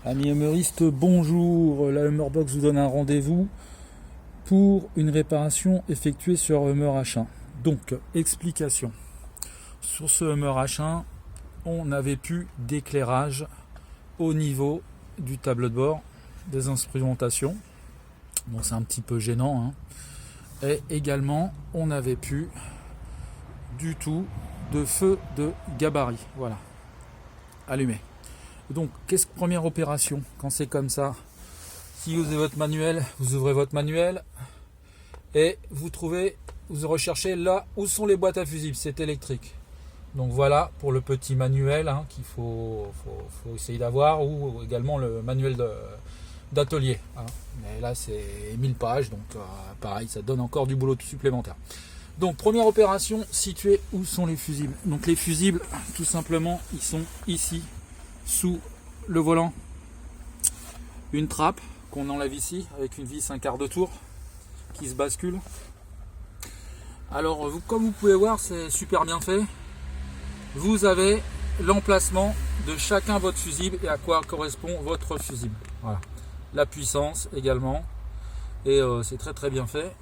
Amis humeuristes, bonjour. La Hummerbox vous donne un rendez-vous pour une réparation effectuée sur Hummer H1. Donc, explication. Sur ce Hummer H1, on n'avait plus d'éclairage au niveau du tableau de bord des instrumentations. Bon, c'est un petit peu gênant, hein. Et également, on n'avait plus du tout de feu de gabarit. Voilà, allumé. Donc, première opération, quand c'est comme ça, si vous avez votre manuel, vous ouvrez votre manuel et vous recherchez là où sont les boîtes à fusibles, c'est électrique. Donc voilà pour le petit manuel qu'il faut essayer d'avoir, ou également le manuel d'atelier. Mais là c'est 1000 pages, donc pareil, ça donne encore du boulot supplémentaire. Donc première opération, situer où sont les fusibles. Donc les fusibles, tout simplement, ils sont ici, sous le volant. Une trappe qu'on enlève ici avec une vis un quart de tour qui se bascule. Alors comme vous pouvez voir, c'est super bien fait. Vous avez l'emplacement de chacun votre fusible et à quoi correspond votre fusible. Voilà. La puissance également, et c'est très bien fait.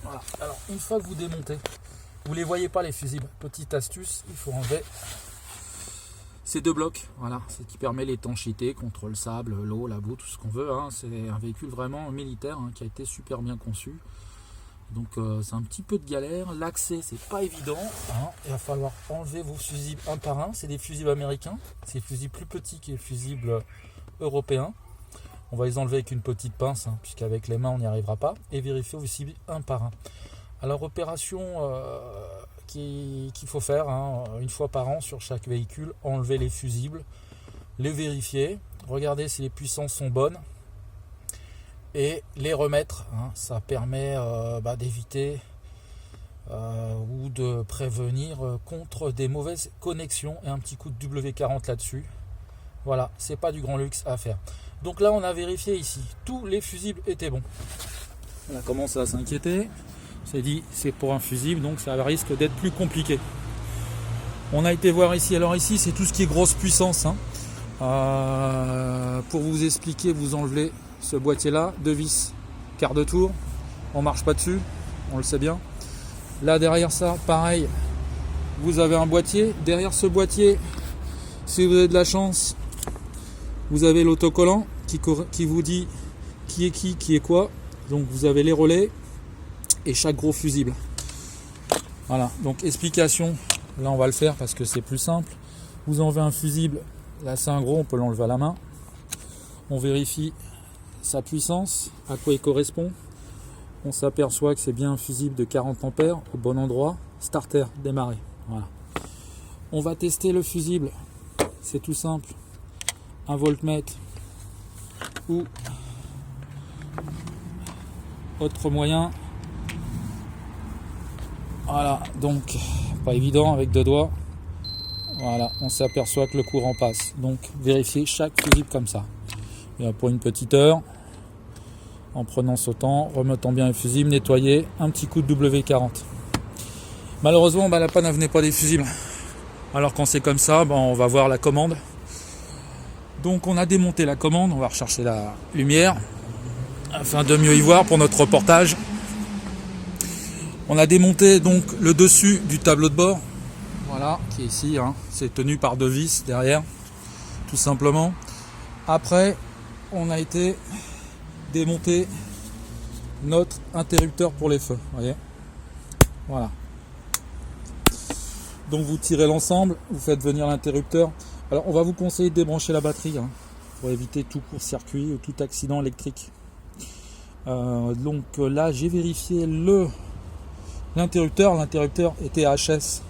Voilà. Alors une fois que vous démontez, vous les voyez pas les fusibles. Petite astuce, il faut enlever ces deux blocs. Voilà, c'est qui permet l'étanchéité contre le sable, l'eau, la boue, tout ce qu'on veut. C'est un véhicule vraiment militaire qui a été super bien conçu. Donc c'est un petit peu de galère. L'accès, c'est pas évident. Il va falloir enlever vos fusibles un par un. C'est des fusibles américains. C'est des fusibles plus petits que les fusibles européens. On va les enlever avec une petite pince, puisqu'avec les mains on n'y arrivera pas. Et vérifier vos fusibles un par un. Alors opération qu'il faut faire une fois par an sur chaque véhicule. Enlever les fusibles, les vérifier, regarder si les puissances sont bonnes et les remettre. Ça permet d'éviter ou de prévenir contre des mauvaises connexions, et un petit coup de W40 là-dessus. Voilà, c'est pas du grand luxe à faire. Donc là on a vérifié ici, tous les fusibles étaient bons. On a commencé à s'inquiéter. On s'est dit c'est pour un fusible, donc ça risque d'être plus compliqué. On a été voir ici. Alors ici c'est tout ce qui est grosse puissance. Pour vous expliquer, vous enlevez ce boîtier là, deux vis, quart de tour. On marche pas dessus, on le sait bien. Là derrière ça, pareil, vous avez un boîtier. Derrière ce boîtier, si vous avez de la chance, vous avez l'autocollant qui vous dit qui est quoi. Donc vous avez les relais et chaque gros fusible. Voilà, donc explication. Là on va le faire parce que c'est plus simple. Vous enlevez un fusible, là c'est un gros, on peut l'enlever à la main. On vérifie sa puissance, à quoi il correspond. On s'aperçoit que c'est bien un fusible de 40 ampères au bon endroit. Starter, démarrer. Voilà. On va tester le fusible. C'est tout simple. Un voltmètre ou autre moyen. Voilà, donc pas évident avec deux doigts. Voilà, on s'aperçoit que le courant passe. Donc vérifiez chaque fusible comme ça. Et pour une petite heure, en prenant ce temps, remettant bien les fusibles, nettoyer, un petit coup de W40. Malheureusement, la panne ne venait pas des fusibles. Alors quand c'est comme ça, on va voir la commande. Donc on a démonté la commande, on va rechercher la lumière afin de mieux y voir pour notre reportage. On a démonté donc le dessus du tableau de bord, voilà, qui est ici, c'est tenu par deux vis derrière, tout simplement. Après, on a été démonter notre interrupteur pour les feux, voyez. Voilà. Donc vous tirez l'ensemble, vous faites venir l'interrupteur. Alors on va vous conseiller de débrancher la batterie pour éviter tout court-circuit ou tout accident électrique. Donc là j'ai vérifié l'interrupteur. L'interrupteur était HS.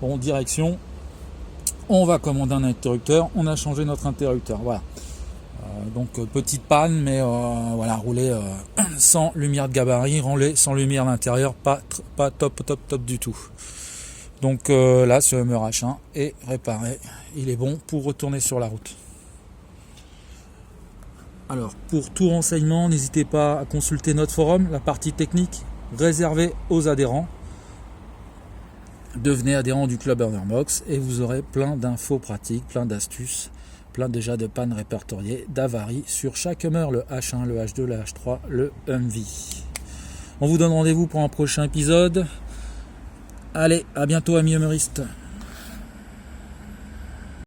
Bon, direction. On va commander un interrupteur. On a changé notre interrupteur. Voilà. Donc petite panne, mais voilà, rouler sans lumière de gabarit, rouler sans lumière à l'intérieur, pas top du tout. Donc là, ce Hummer H1 est réparé, il est bon pour retourner sur la route. Alors, pour tout renseignement, n'hésitez pas à consulter notre forum, la partie technique réservée aux adhérents. Devenez adhérent du club Hummerbox et vous aurez plein d'infos pratiques, plein d'astuces plein déjà de pannes répertoriées, d'avaries sur chaque Hummer, le H1, le H2, le H3, le Humvee. On vous donne rendez-vous pour un prochain épisode. Allez, à bientôt amis humeuristes.